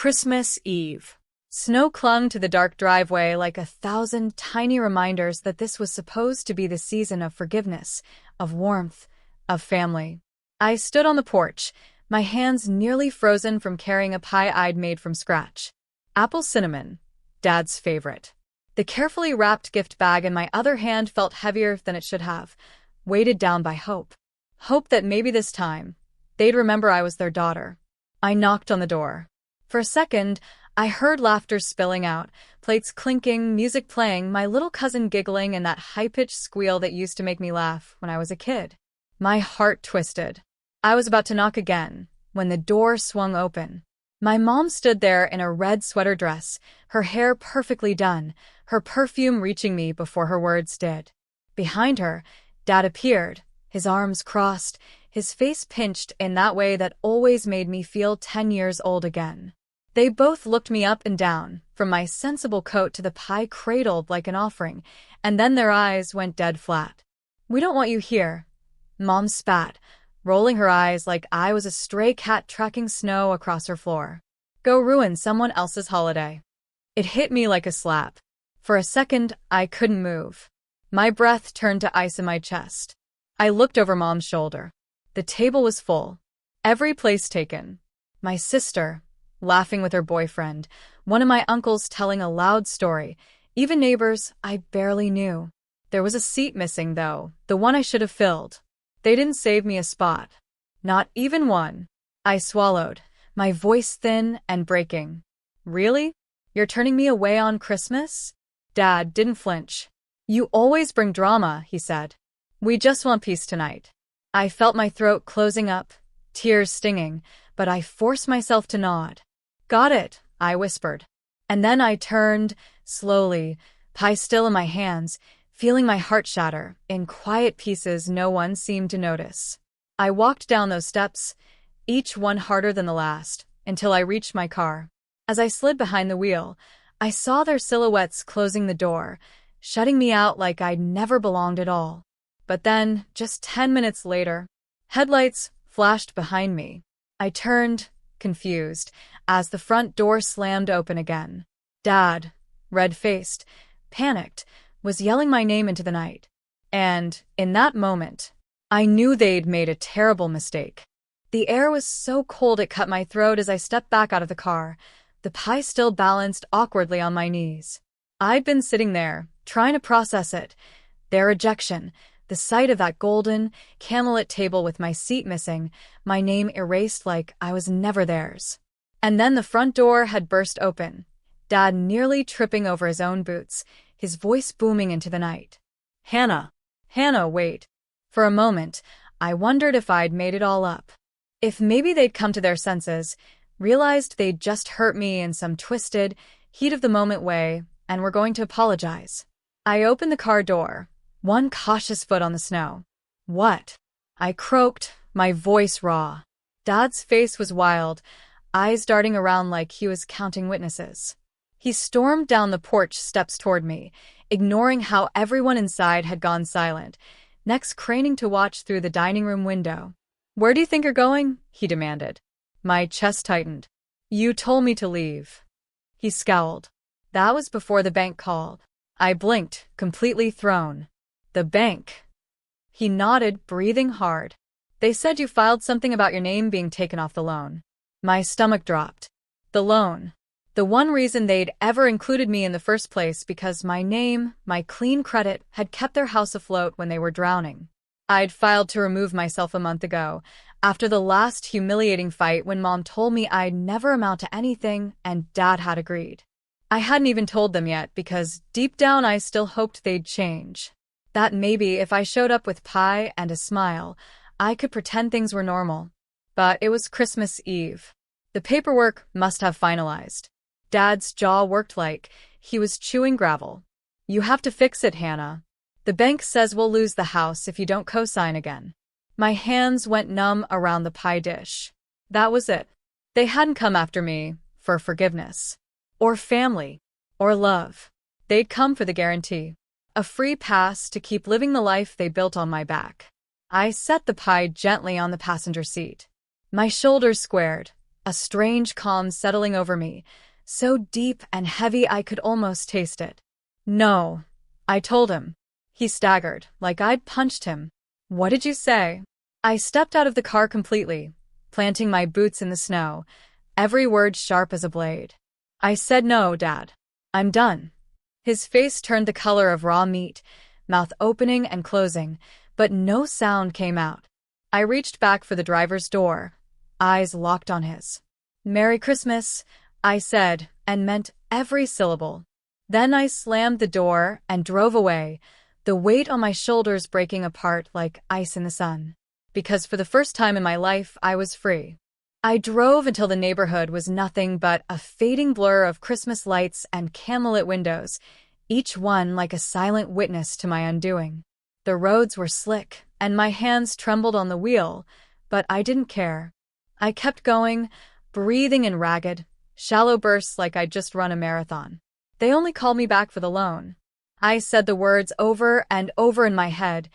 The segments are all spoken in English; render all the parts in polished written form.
Christmas Eve. Snow clung to the dark driveway like 1,000 tiny reminders that this was supposed to be the season of forgiveness, of warmth, of family. I stood on the porch, my hands nearly frozen from carrying a pie I'd made from scratch. Apple cinnamon, Dad's favorite. The carefully wrapped gift bag in my other hand felt heavier than it should have, weighted down by hope. Hope that maybe this time, they'd remember I was their daughter. I knocked on the door. For a second, I heard laughter spilling out, plates clinking, music playing, my little cousin giggling, and that high-pitched squeal that used to make me laugh when I was a kid. My heart twisted. I was about to knock again, when the door swung open. My mom stood there in a red sweater dress, her hair perfectly done, her perfume reaching me before her words did. Behind her, Dad appeared, his arms crossed, his face pinched in that way that always made me feel 10 years old again. They both looked me up and down, from my sensible coat to the pie cradled like an offering, and then their eyes went dead flat. "We don't want you here," Mom spat, rolling her eyes like I was a stray cat tracking snow across her floor. "Go ruin someone else's holiday." It hit me like a slap. For a second, I couldn't move. My breath turned to ice in my chest. I looked over Mom's shoulder. The table was full. Every place taken. My sister, laughing with her boyfriend, one of my uncles telling a loud story, even neighbors I barely knew. There was a seat missing, though, the one I should have filled. They didn't save me a spot. Not even one. I swallowed, my voice thin and breaking. "Really? You're turning me away on Christmas?" Dad didn't flinch. "You always bring drama," he said. "We just want peace tonight." I felt my throat closing up, tears stinging, but I forced myself to nod. "Got it," I whispered. And then I turned, slowly, pie still in my hands, feeling my heart shatter, in quiet pieces no one seemed to notice. I walked down those steps, each one harder than the last, until I reached my car. As I slid behind the wheel, I saw their silhouettes closing the door, shutting me out like I'd never belonged at all. But then, just 10 minutes later, headlights flashed behind me. I turned, confused, as the front door slammed open again. Dad, red-faced, panicked, was yelling my name into the night. And, in that moment, I knew they'd made a terrible mistake. The air was so cold it cut my throat as I stepped back out of the car, the pie still balanced awkwardly on my knees. I'd been sitting there, trying to process it, their rejection, the sight of that golden, candlelit table with my seat missing, my name erased like I was never theirs. And then the front door had burst open, Dad nearly tripping over his own boots, his voice booming into the night. "Hannah! Hannah, wait!" For a moment, I wondered if I'd made it all up. If maybe they'd come to their senses, realized they'd just hurt me in some twisted, heat-of-the-moment way, and were going to apologize. I opened the car door, one cautious foot on the snow. "What?" I croaked, my voice raw. Dad's face was wild, eyes darting around like he was counting witnesses. He stormed down the porch steps toward me, ignoring how everyone inside had gone silent, next craning to watch through the dining room window. "Where do you think you're going?" he demanded. My chest tightened. "You told me to leave." He scowled. "That was before the bank called." I blinked, completely thrown. "The bank?" He nodded, breathing hard. "They said you filed something about your name being taken off the loan." My stomach dropped. The loan. The one reason they'd ever included me in the first place, because my name, my clean credit, had kept their house afloat when they were drowning. I'd filed to remove myself a month ago, after the last humiliating fight when Mom told me I'd never amount to anything and Dad had agreed. I hadn't even told them yet because deep down I still hoped they'd change. That maybe if I showed up with pie and a smile, I could pretend things were normal. But it was Christmas Eve. The paperwork must have finalized. Dad's jaw worked like he was chewing gravel. "You have to fix it, Hannah. The bank says we'll lose the house if you don't co-sign again." My hands went numb around the pie dish. That was it. They hadn't come after me for forgiveness, or family, or love. They'd come for the guarantee. A free pass to keep living the life they built on my back. I set the pie gently on the passenger seat. My shoulders squared, a strange calm settling over me, so deep and heavy I could almost taste it. "No," I told him. He staggered, like I'd punched him. "What did you say?" I stepped out of the car completely, planting my boots in the snow, every word sharp as a blade. "I said no, Dad. I'm done." His face turned the color of raw meat, mouth opening and closing, but no sound came out. I reached back for the driver's door, eyes locked on his. "Merry Christmas," I said, and meant every syllable. Then I slammed the door and drove away, the weight on my shoulders breaking apart like ice in the sun. Because for the first time in my life, I was free. I drove until the neighborhood was nothing but a fading blur of Christmas lights and candlelit windows, each one like a silent witness to my undoing. The roads were slick, and my hands trembled on the wheel, but I didn't care. I kept going, breathing in ragged, shallow bursts like I'd just run a marathon. They only called me back for the loan. I said the words over and over in my head,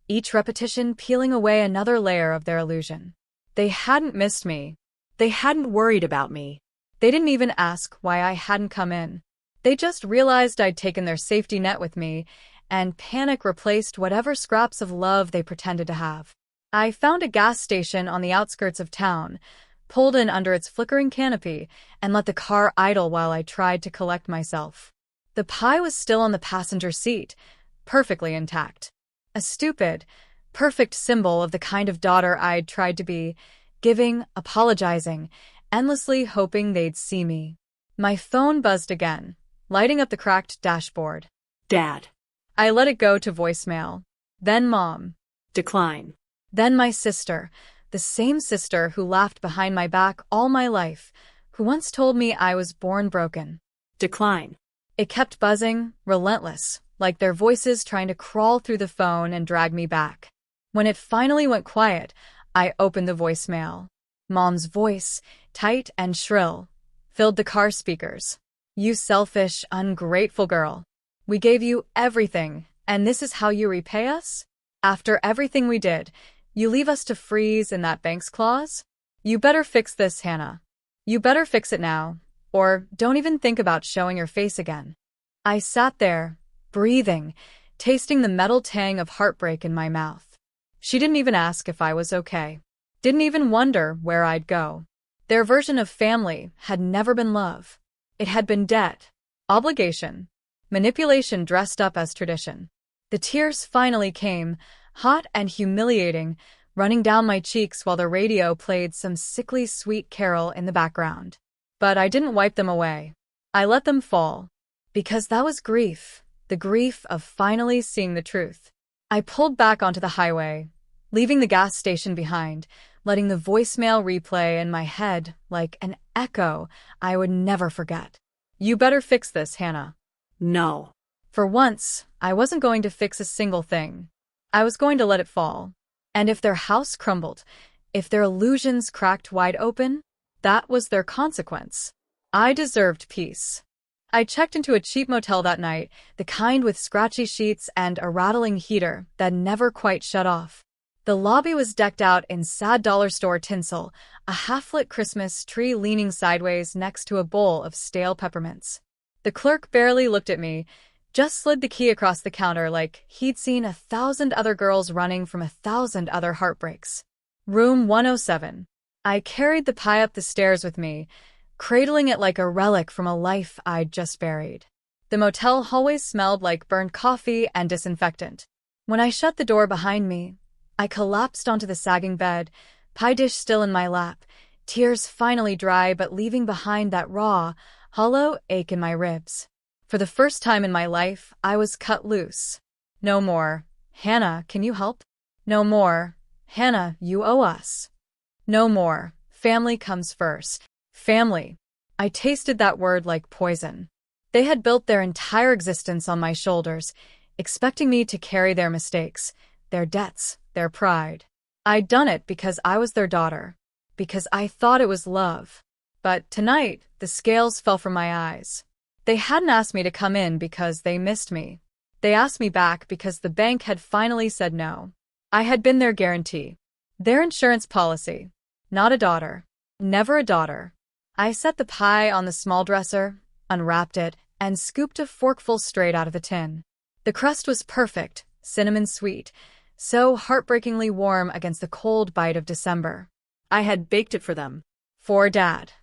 each repetition peeling away another layer of their illusion. They hadn't missed me. They hadn't worried about me. They didn't even ask why I hadn't come in. They just realized I'd taken their safety net with me, and panic replaced whatever scraps of love they pretended to have. I found a gas station on the outskirts of town, pulled in under its flickering canopy, and let the car idle while I tried to collect myself. The pie was still on the passenger seat, perfectly intact. A stupid, perfect symbol of the kind of daughter I'd tried to be, giving, apologizing, endlessly hoping they'd see me. My phone buzzed again, lighting up the cracked dashboard. "Dad." I let it go to voicemail. Then Mom. "Decline." Then my sister, the same sister who laughed behind my back all my life, who once told me I was born broken. "Decline." It kept buzzing, relentless, like their voices trying to crawl through the phone and drag me back. When it finally went quiet, I opened the voicemail. Mom's voice, tight and shrill, filled the car speakers. "You selfish, ungrateful girl. We gave you everything, and this is how you repay us? After everything we did, you leave us to freeze in that bank's clause? You better fix this, Hannah. You better fix it now, or don't even think about showing your face again." I sat there, breathing, tasting the metal tang of heartbreak in my mouth. She didn't even ask if I was okay. Didn't even wonder where I'd go. Their version of family had never been love. It had been debt, obligation, manipulation dressed up as tradition. The tears finally came, hot and humiliating, running down my cheeks while the radio played some sickly sweet carol in the background. But I didn't wipe them away. I let them fall. Because that was grief, the grief of finally seeing the truth. I pulled back onto the highway, leaving the gas station behind, letting the voicemail replay in my head like an echo I would never forget. "You better fix this, Hannah." "No." For once, I wasn't going to fix a single thing. I was going to let it fall. And if their house crumbled, if their illusions cracked wide open, that was their consequence. I deserved peace. I checked into a cheap motel that night, the kind with scratchy sheets and a rattling heater that never quite shut off. The lobby was decked out in sad dollar store tinsel, a half-lit Christmas tree leaning sideways next to a bowl of stale peppermints. The clerk barely looked at me, just slid the key across the counter like he'd seen 1,000 other girls running from 1,000 other heartbreaks. Room 107. I carried the pie up the stairs with me, cradling it like a relic from a life I'd just buried. The motel hallways smelled like burned coffee and disinfectant. When I shut the door behind me, I collapsed onto the sagging bed, pie dish still in my lap, tears finally dry but leaving behind that raw, hollow ache in my ribs. For the first time in my life, I was cut loose. No more, "Hannah, can you help?" No more, "Hannah, you owe us." No more, "Family comes first." Family. I tasted that word like poison. They had built their entire existence on my shoulders, expecting me to carry their mistakes, their debts, their pride. I'd done it because I was their daughter, because I thought it was love. But tonight, the scales fell from my eyes. They hadn't asked me to come in because they missed me. They asked me back because the bank had finally said no. I had been their guarantee, their insurance policy, not a daughter. Never a daughter. I set the pie on the small dresser, unwrapped it, and scooped a forkful straight out of the tin. The crust was perfect, cinnamon sweet, so heartbreakingly warm against the cold bite of December. I had baked it for them. For Dad.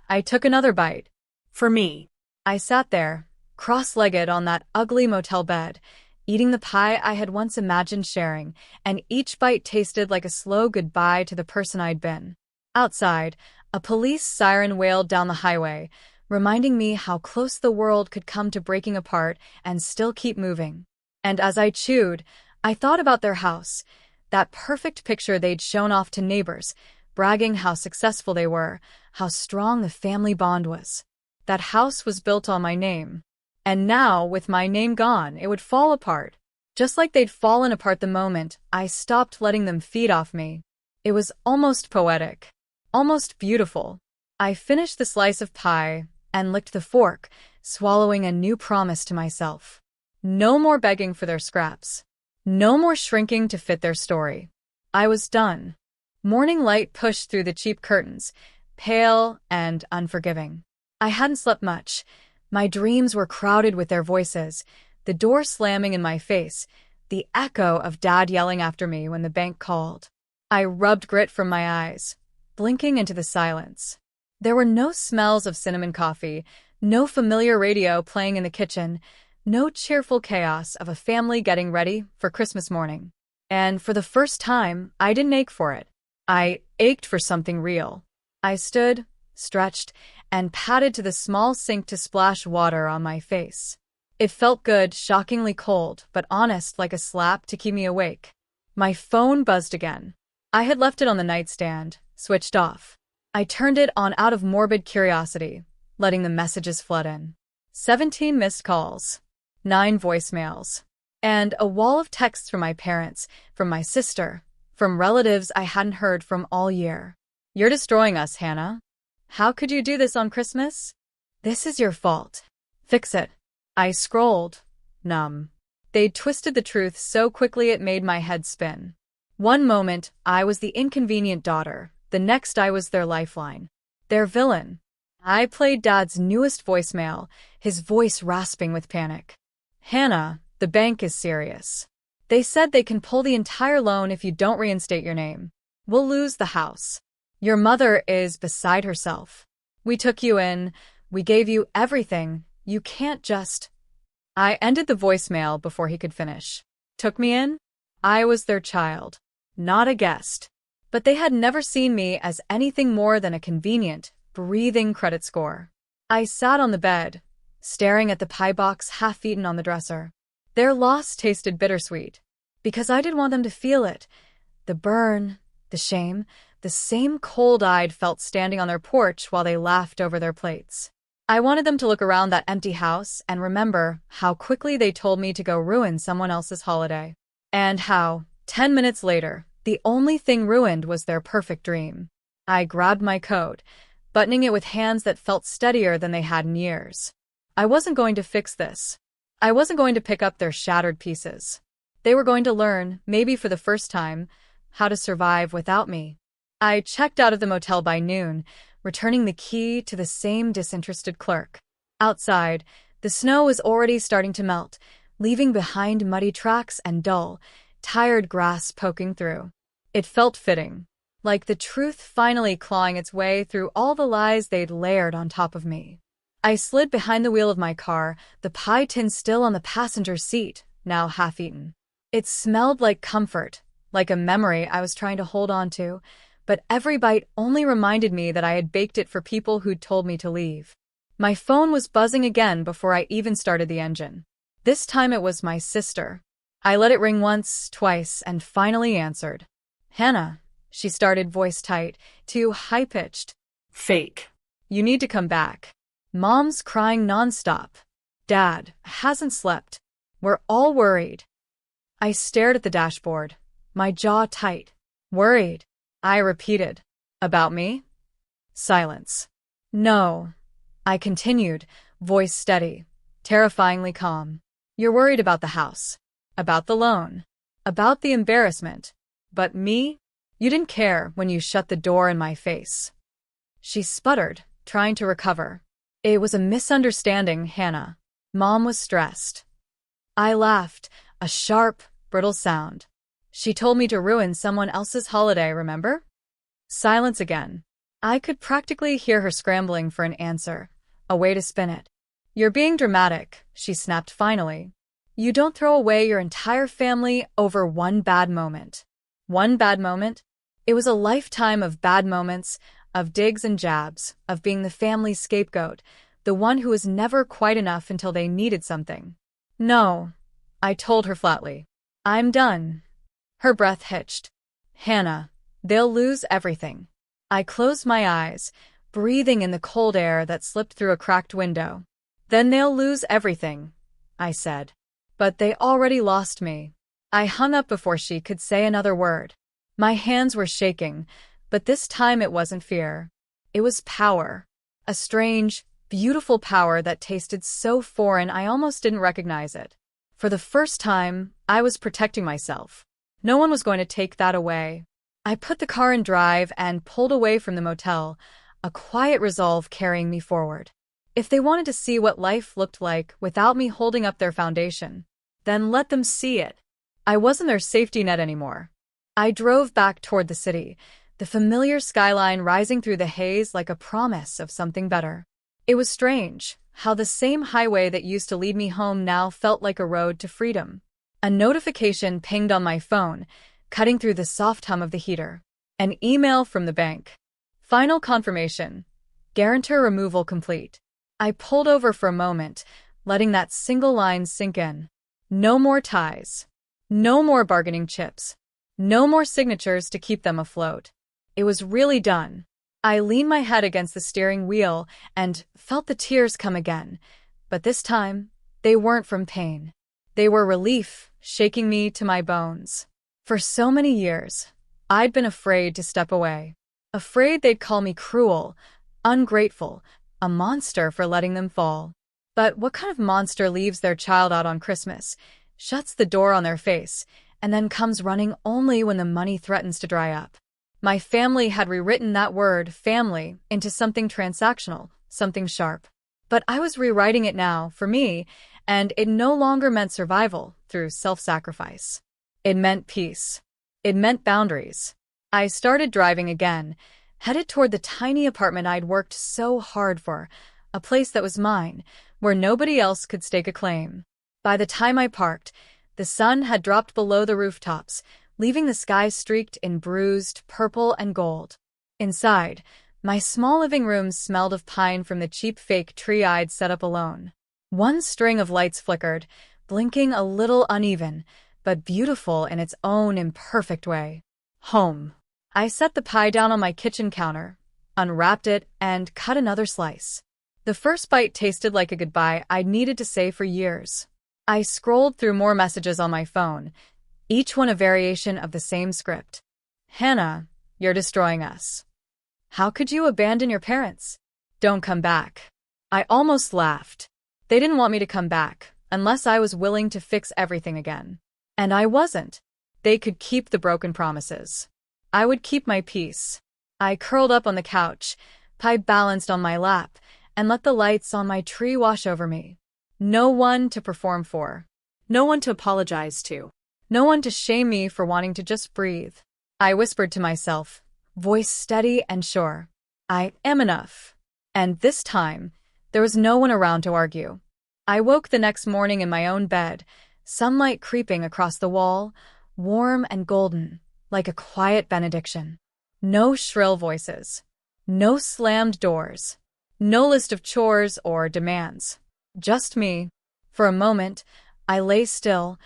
I took another bite. For me. I sat there, cross-legged on that ugly motel bed, eating the pie I had once imagined sharing, and each bite tasted like a slow goodbye to the person I'd been. Outside, a police siren wailed down the highway, reminding me how close the world could come to breaking apart and still keep moving. And as I chewed, I thought about their house, that perfect picture they'd shown off to neighbors, bragging how successful they were, how strong the family bond was. That house was built on my name. And now, with my name gone, it would fall apart. Just like they'd fallen apart the moment I stopped letting them feed off me. It was almost poetic. Almost beautiful. I finished the slice of pie and licked the fork, swallowing a new promise to myself. No more begging for their scraps. No more shrinking to fit their story. I was done. Morning light pushed through the cheap curtains, pale and unforgiving. I hadn't slept much. My dreams were crowded with their voices, the door slamming in my face, the echo of Dad yelling after me when the bank called. I rubbed grit from my eyes, blinking into the silence. There were no smells of cinnamon coffee, no familiar radio playing in the kitchen, no cheerful chaos of a family getting ready for Christmas morning. And for the first time, I didn't ache for it. I ached for something real. I stood, stretched, and padded to the small sink to splash water on my face. It felt good, shockingly cold, but honest like a slap to keep me awake. My phone buzzed again. I had left it on the nightstand, switched off. I turned it on out of morbid curiosity, letting the messages flood in. 17 missed calls, 9 voicemails, and a wall of texts from my parents, from my sister, from relatives I hadn't heard from all year. "You're destroying us, Hannah. How could you do this on Christmas? This is your fault. Fix it." I scrolled, numb. They'd twisted the truth so quickly it made my head spin. One moment, I was the inconvenient daughter. The next, I was their lifeline. Their villain. I played Dad's newest voicemail, his voice rasping with panic. "Hannah, the bank is serious. They said they can pull the entire loan if you don't reinstate your name. We'll lose the house. Your mother is beside herself. We took you in. We gave you everything. You can't just..." I ended the voicemail before he could finish. Took me in? I was their child, not a guest. But they had never seen me as anything more than a convenient, breathing credit score. I sat on the bed, staring at the pie box half-eaten on the dresser. Their loss tasted bittersweet, because I didn't want them to feel it. The burn, the shame, the same cold I'd felt standing on their porch while they laughed over their plates. I wanted them to look around that empty house and remember how quickly they told me to go ruin someone else's holiday. And how, 10 minutes later, the only thing ruined was their perfect dream. I grabbed my coat, buttoning it with hands that felt steadier than they had in years. I wasn't going to fix this. I wasn't going to pick up their shattered pieces. They were going to learn, maybe for the first time, how to survive without me. I checked out of the motel by noon, returning the key to the same disinterested clerk. Outside, the snow was already starting to melt, leaving behind muddy tracks and dull, tired grass poking through. It felt fitting, like the truth finally clawing its way through all the lies they'd layered on top of me. I slid behind the wheel of my car, the pie tin still on the passenger seat, now half-eaten. It smelled like comfort, like a memory I was trying to hold on to, but every bite only reminded me that I had baked it for people who'd told me to leave. My phone was buzzing again before I even started the engine. This time it was my sister. I let it ring once, twice, and finally answered. "Hannah," she started, voice tight, too high-pitched. "Fake. "You need to come back. Mom's crying nonstop. Dad hasn't slept. We're all worried." I stared at the dashboard, my jaw tight. "Worried?" I repeated. "About me?" Silence. "No," I continued, voice steady, terrifyingly calm. "You're worried about the house, about the loan, about the embarrassment. But me? You didn't care when you shut the door in my face." She sputtered, trying to recover. It was a misunderstanding, Hannah. Mom was stressed. I laughed, a sharp, brittle sound. She told me to ruin someone else's holiday, remember? Silence again. I could practically hear her scrambling for an answer, a way to spin it. You're being dramatic, she snapped finally. You don't throw away your entire family over one bad moment. One bad moment? It was a lifetime of bad moments, of digs and jabs, of being the family's scapegoat, the one who was never quite enough until they needed something. No, I told her flatly. I'm done. Her breath hitched. Hannah, they'll lose everything. I closed my eyes, breathing in the cold air that slipped through a cracked window. Then they'll lose everything, I said. But they already lost me. I hung up before she could say another word. My hands were shaking, but this time it wasn't fear. It was power. A strange, beautiful power that tasted so foreign I almost didn't recognize it. For the first time, I was protecting myself. No one was going to take that away. I put the car in drive and pulled away from the motel, a quiet resolve carrying me forward. If they wanted to see what life looked like without me holding up their foundation, then let them see it. I wasn't their safety net anymore. I drove back toward the city, the familiar skyline rising through the haze like a promise of something better. It was strange how the same highway that used to lead me home now felt like a road to freedom. A notification pinged on my phone, cutting through the soft hum of the heater. An email from the bank. Final confirmation. Guarantor removal complete. I pulled over for a moment, letting that single line sink in. No more ties. No more bargaining chips. No more signatures to keep them afloat. It was really done. I leaned my head against the steering wheel and felt the tears come again, but this time, they weren't from pain. They were relief, shaking me to my bones. For so many years, I'd been afraid to step away. Afraid they'd call me cruel, ungrateful, a monster for letting them fall. But what kind of monster leaves their child out on Christmas, shuts the door on their face, and then comes running only when the money threatens to dry up? My family had rewritten that word, family, into something transactional, something sharp. But I was rewriting it now, for me, and it no longer meant survival through self-sacrifice. It meant peace. It meant boundaries. I started driving again, headed toward the tiny apartment I'd worked so hard for, a place that was mine, where nobody else could stake a claim. By the time I parked, the sun had dropped below the rooftops, leaving the sky streaked in bruised purple and gold. Inside, my small living room smelled of pine from the cheap fake tree I'd set up alone. One string of lights flickered, blinking a little uneven, but beautiful in its own imperfect way. Home. I set the pie down on my kitchen counter, unwrapped it, and cut another slice. The first bite tasted like a goodbye I'd needed to say for years. I scrolled through more messages on my phone, each one a variation of the same script. Hannah, you're destroying us. How could you abandon your parents? Don't come back. I almost laughed. They didn't want me to come back, unless I was willing to fix everything again. And I wasn't. They could keep the broken promises. I would keep my peace. I curled up on the couch, pie balanced on my lap, and let the lights on my tree wash over me. No one to perform for. No one to apologize to. No one to shame me for wanting to just breathe. I whispered to myself, voice steady and sure. I am enough. And this time, there was no one around to argue. I woke the next morning in my own bed, sunlight creeping across the wall, warm and golden, like a quiet benediction. No shrill voices. No slammed doors. No list of chores or demands. Just me. For a moment, I lay still,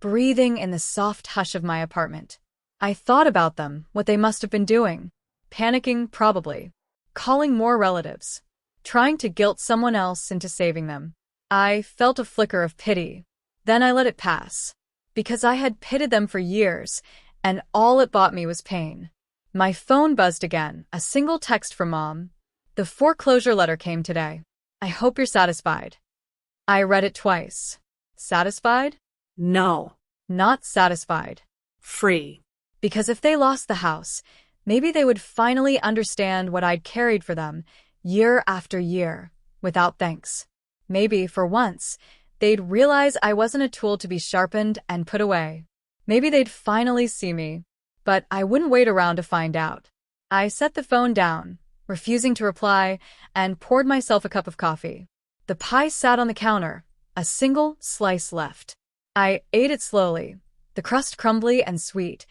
breathing in the soft hush of my apartment. I thought about them, what they must have been doing. Panicking, probably. Calling more relatives. Trying to guilt someone else into saving them. I felt a flicker of pity. Then I let it pass. Because I had pitied them for years, and all it bought me was pain. My phone buzzed again, a single text from Mom. The foreclosure letter came today. I hope you're satisfied. I read it twice. Satisfied? No. Not satisfied. Free. Because if they lost the house, Maybe they would finally understand what I'd carried for them, year after year, without thanks. Maybe, for once, they'd realize I wasn't a tool to be sharpened and put away. Maybe they'd finally see me. But I wouldn't wait around to find out. I set the phone down, refusing to reply, and poured myself a cup of coffee. The pie sat on the counter, a single slice left. I ate it slowly, the crust crumbly and sweet,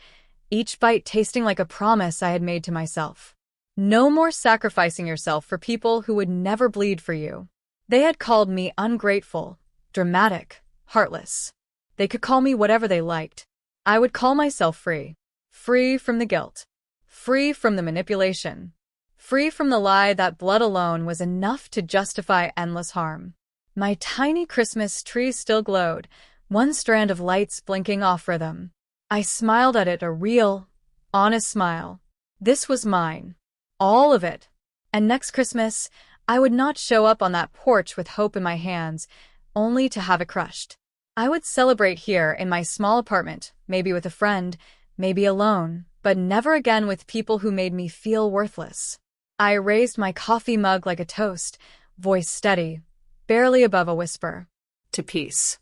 each bite tasting like a promise I had made to myself. No more sacrificing yourself for people who would never bleed for you. They had called me ungrateful, dramatic, heartless. They could call me whatever they liked. I would call myself free. Free from the guilt. Free from the manipulation. Free from the lie that blood alone was enough to justify endless harm. My tiny Christmas tree still glowed, one strand of lights blinking off rhythm. I smiled at it, a real, honest smile. This was mine. All of it. And next Christmas, I would not show up on that porch with hope in my hands, only to have it crushed. I would celebrate here in my small apartment, maybe with a friend, maybe alone, but never again with people who made me feel worthless. I raised my coffee mug like a toast, voice steady, barely above a whisper. To peace.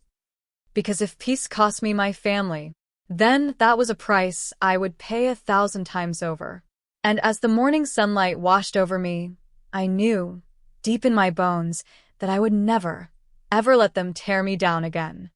Because if peace cost me my family, then that was a price I would pay 1,000 times over. And as the morning sunlight washed over me, I knew, deep in my bones, that I would never, ever let them tear me down again.